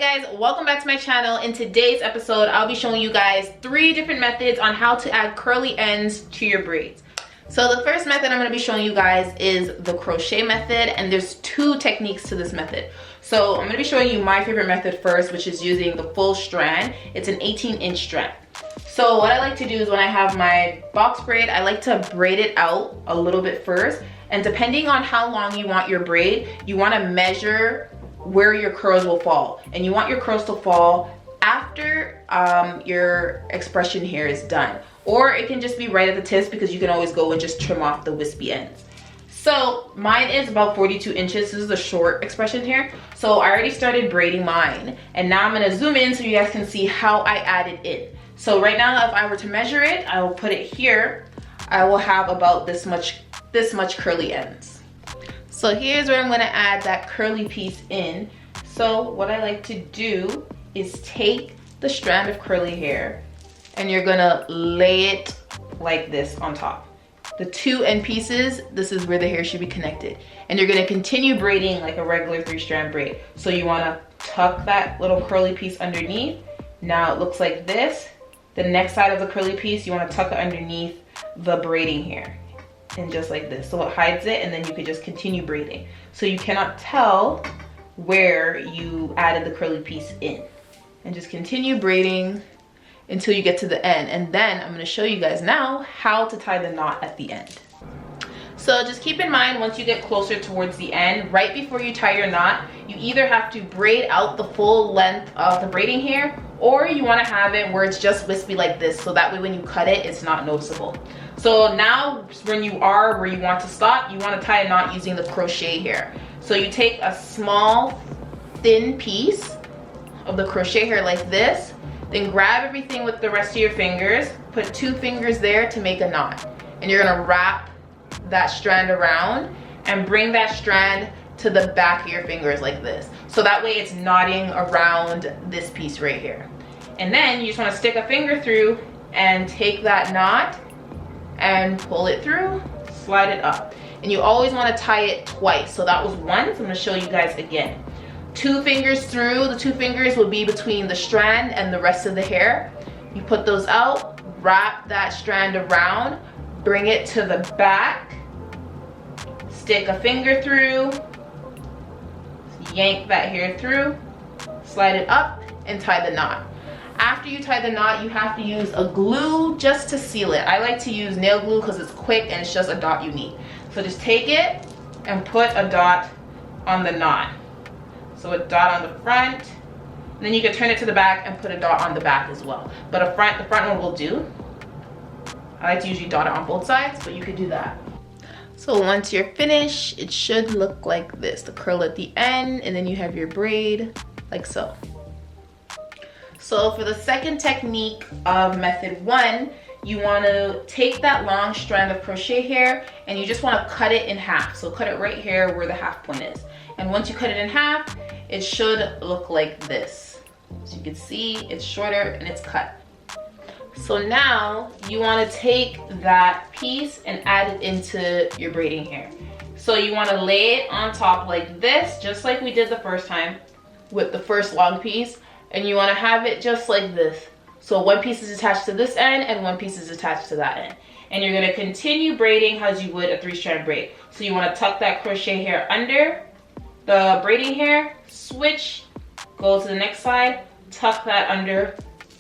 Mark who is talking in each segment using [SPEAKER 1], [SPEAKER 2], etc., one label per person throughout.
[SPEAKER 1] guys, welcome back to my channel. In today's episode, I'll be showing you guys 3 different methods on how to add curly ends to your braids. So the first method I'm going to be showing you guys is the crochet method, and there's 2 techniques to this method. So I'm going to be showing you my favorite method first, which is using the full strand. It's an 18-inch strand. So what I like to do is when I have my box braid, I like to braid it out a little bit first, and depending on how long you want your braid, you want to measure where your curls will fall, and you want your curls to fall after your expression hair is done, or it can just be right at the tips because you can always go and just trim off the wispy ends. So mine is about 42 inches. This is a short expression hair, so I already started braiding mine, and now I'm going to zoom in so you guys can see how I added in. So right now, if I were to measure it, I will put it here. I will have about this much curly ends. So here's where I'm going to add that curly piece in. So what I like to do is take the strand of curly hair, and you're going to lay it like this on top. The 2 end pieces, this is where the hair should be connected. And you're going to continue braiding like a regular 3-strand braid. So you want to tuck that little curly piece underneath. Now it looks like this. The next side of the curly piece, you want to tuck it underneath the braiding hair. And just like this, so it hides it, and then you can just continue braiding. So you cannot tell where you added the curly piece in. And just continue braiding until you get to the end. And then I'm going to show you guys now how to tie the knot at the end. So just keep in mind, once you get closer towards the end, right before you tie your knot, you either have to braid out the full length of the braiding hair, or you want to have it where it's just wispy like this, so that way when you cut it, it's not noticeable. So now when you are where you want to stop, you want to tie a knot using the crochet hair. So you take a small thin piece of the crochet hair like this, then grab everything with the rest of your fingers, put 2 fingers there to make a knot, and you're going to wrap that strand around and bring that strand to the back of your fingers like this, so that way it's knotting around this piece right here. And then you just want to stick a finger through and take that knot and pull it through, slide it up. And you always want to tie it twice. So that was once. I'm going to show you guys again. 2 fingers through. The 2 fingers will be between the strand and the rest of the hair. You put those out, wrap that strand around, bring it to the back, stick a finger through, yank that hair through, slide it up, and tie the knot. After you tie the knot, you have to use a glue just to seal it. I like to use nail glue because it's quick and it's just a dot you need. So just take it and put a dot on the knot. So a dot on the front, and then you can turn it to the back and put a dot on the back as well. But the front one will do. I like to usually dot it on both sides, but you could do that. So once you're finished, it should look like this. The curl at the end, and then you have your braid like so. So for the second technique of method 1, you want to take that long strand of crochet hair and you just want to cut it in half. So cut it right here where the half point is. And once you cut it in half, it should look like this. As you can see, it's shorter and it's cut. So now you want to take that piece and add it into your braiding hair. So you want to lay it on top like this, just like we did the first time with the first long piece. And you want to have it just like this. So 1 piece is attached to this end and 1 piece is attached to that end. And you're going to continue braiding as you would a 3-strand braid. So you want to tuck that crochet hair under the braiding hair, switch, go to the next side, tuck that under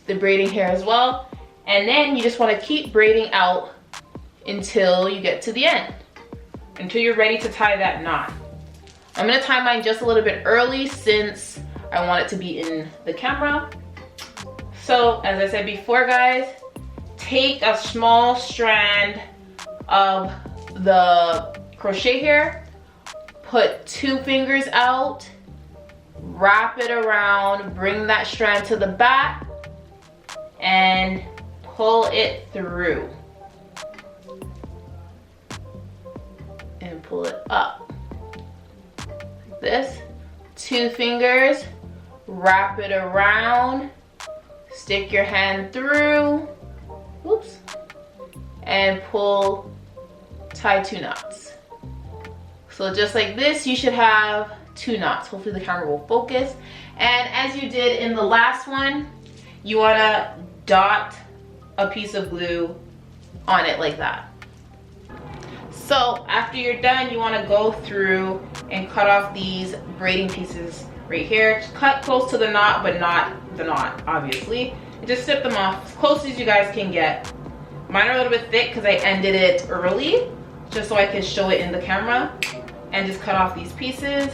[SPEAKER 1] the braiding hair as well. And then you just want to keep braiding out until you get to the end, until you're ready to tie that knot. I'm going to tie mine just a little bit early since I want it to be in the camera. So as I said before, guys, take a small strand of the crochet hair, put 2 fingers out, wrap it around, bring that strand to the back, and pull it through. And pull it up. Like this. 2 fingers, wrap it around, stick your hand through, whoops, and pull, tie 2 knots. So just like this, you should have 2 knots. Hopefully the camera will focus. And as you did in the last one, you want to dot a piece of glue on it like that. So after you're done, you want to go through and cut off these braiding pieces right here. Just cut close to the knot, but not the knot, obviously. And just snip them off as close as you guys can get. Mine are a little bit thick because I ended it early, just so I can show it in the camera. And just cut off these pieces.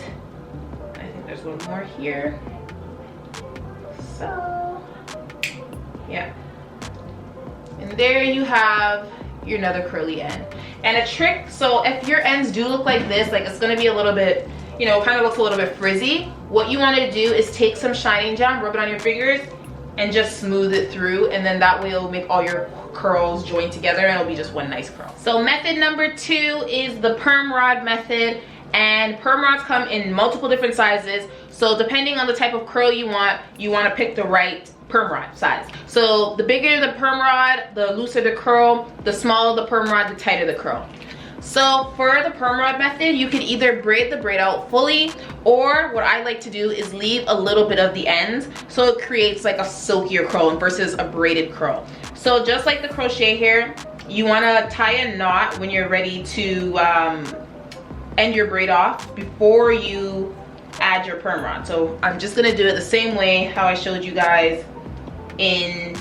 [SPEAKER 1] I think there's one more here. So, yeah. And there you have your another curly end. And a trick, so if your ends do look like this, like it's gonna be a little bit, you know, kind of looks a little bit frizzy, what you want to do is take some shining gel, rub it on your fingers, and just smooth it through, and then that way it'll make all your curls join together and it'll be just one nice curl. So method number 2 is the perm rod method, and perm rods come in multiple different sizes. So depending on the type of curl you want to pick the right perm rod size. So the bigger the perm rod, the looser the curl, the smaller the perm rod, the tighter the curl. So for the perm rod method, you can either braid the braid out fully, or what I like to do is leave a little bit of the ends so it creates like a silkier curl versus a braided curl. So just like the crochet hair, you want to tie a knot when you're ready to end your braid off before you add your perm rod. So I'm just gonna do it the same way how I showed you guys in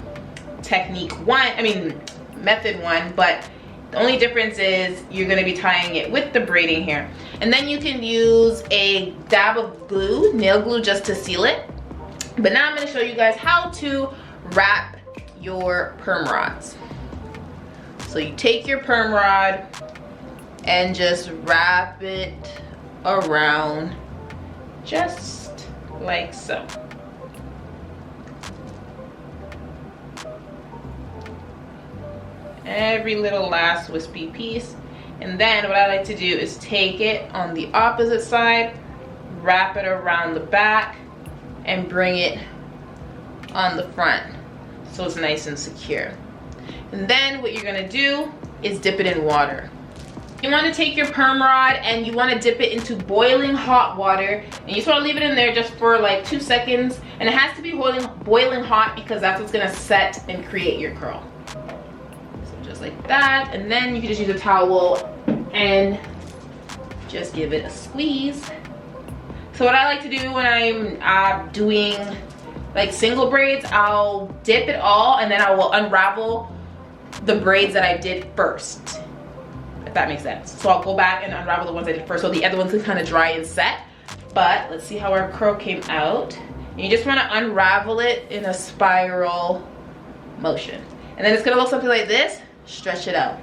[SPEAKER 1] method 1, but the only difference is you're going to be tying it with the braiding hair. And then you can use a dab of glue, nail glue, just to seal it. But now I'm going to show you guys how to wrap your perm rods. So you take your perm rod and just wrap it around just like so. Every little last wispy piece. And then what I like to do is take it on the opposite side, wrap it around the back, and bring it on the front so it's nice and secure. And then what you're gonna do is dip it in water. You want to take your perm rod and you want to dip it into boiling hot water, and you just want to leave it in there just for like 2 seconds, and it has to be boiling hot because that's what's gonna set and create your curl. Like that, and then you can just use a towel and just give it a squeeze. So what I like to do when I'm doing like single braids, I'll dip it all and then I will unravel the braids that I did first, if that makes sense. So I'll go back and unravel the ones I did first so the other ones can kind of dry and set. But let's see how our curl came out. And you just want to unravel it in a spiral motion, and then it's gonna look something like this. Stretch it out.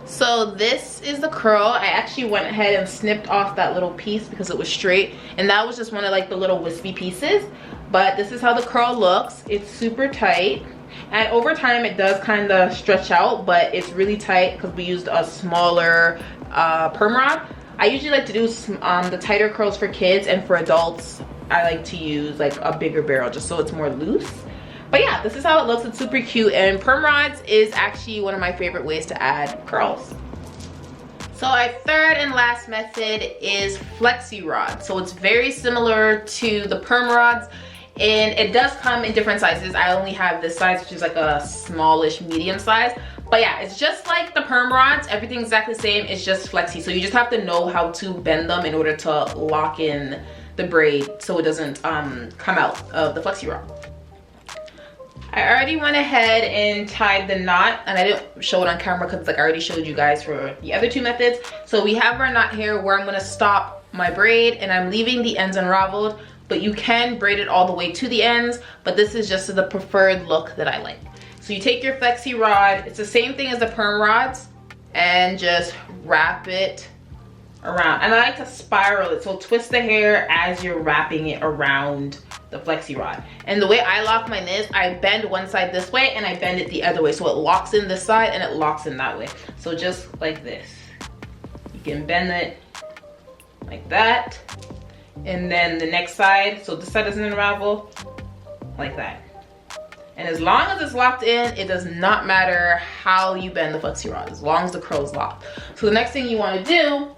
[SPEAKER 1] So this is the curl. I actually went ahead and snipped off that little piece because it was straight, and that was just one of like the little wispy pieces. But this is how the curl looks. It's super tight, and over time it does kind of stretch out, but it's really tight because we used a smaller perm rod. I usually like to do the tighter curls for kids, and for adults I like to use like a bigger barrel just so it's more loose. But yeah, this is how it looks. It's super cute, and perm rods is actually one of my favorite ways to add curls. So our third and last method is flexi rod. So it's very similar to the perm rods, and it does come in different sizes. I only have this size, which is like a smallish medium size. But yeah, it's just like the perm rods. Everything's exactly the same. It's just flexi. So you just have to know how to bend them in order to lock in the braid so it doesn't come out of the flexi rod. I already went ahead and tied the knot, and I didn't show it on camera because like I already showed you guys for the other 2 methods. So we have our knot here where I'm gonna stop my braid, and I'm leaving the ends unraveled, but you can braid it all the way to the ends, but this is just the preferred look that I like. So you take your flexi rod, it's the same thing as the perm rods, and just wrap it around. And I like to spiral it, so twist the hair as you're wrapping it around the flexi rod. And the way I lock mine is I bend one side this way and I bend it the other way, so it locks in this side and it locks in that way. So just like this, you can bend it like that, and then the next side, so this side doesn't unravel, like that. And as long as it's locked in, it does not matter how you bend the flexi rod, as long as the curl is locked. So the next thing you want to do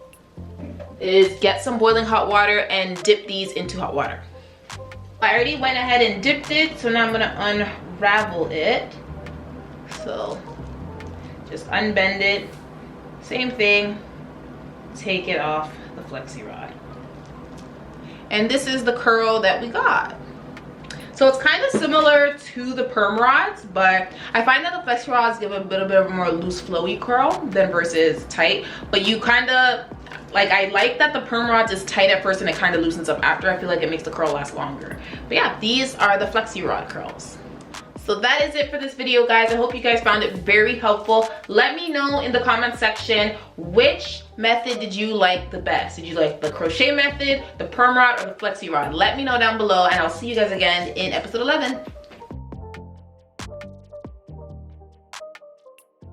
[SPEAKER 1] is get some boiling hot water and dip these into hot water. I already went ahead and dipped it, so now I'm gonna unravel it. So just unbend it, same thing, take it off the flexi rod. And this is the curl that we got. So it's kind of similar to the perm rods, but I find that the flexi rods give a bit of a more loose flowy curl than versus tight. But you kind of, like, I like that the perm rods is tight at first and it kind of loosens up after. I feel like it makes the curl last longer. But yeah, these are the flexi rod curls. So that is it for this video, guys. I hope you guys found it very helpful. Let me know in the comment section, which method did you like the best? Did you like the crochet method, the perm rod, or the flexi rod? Let me know down below, and I'll see you guys again in episode 11.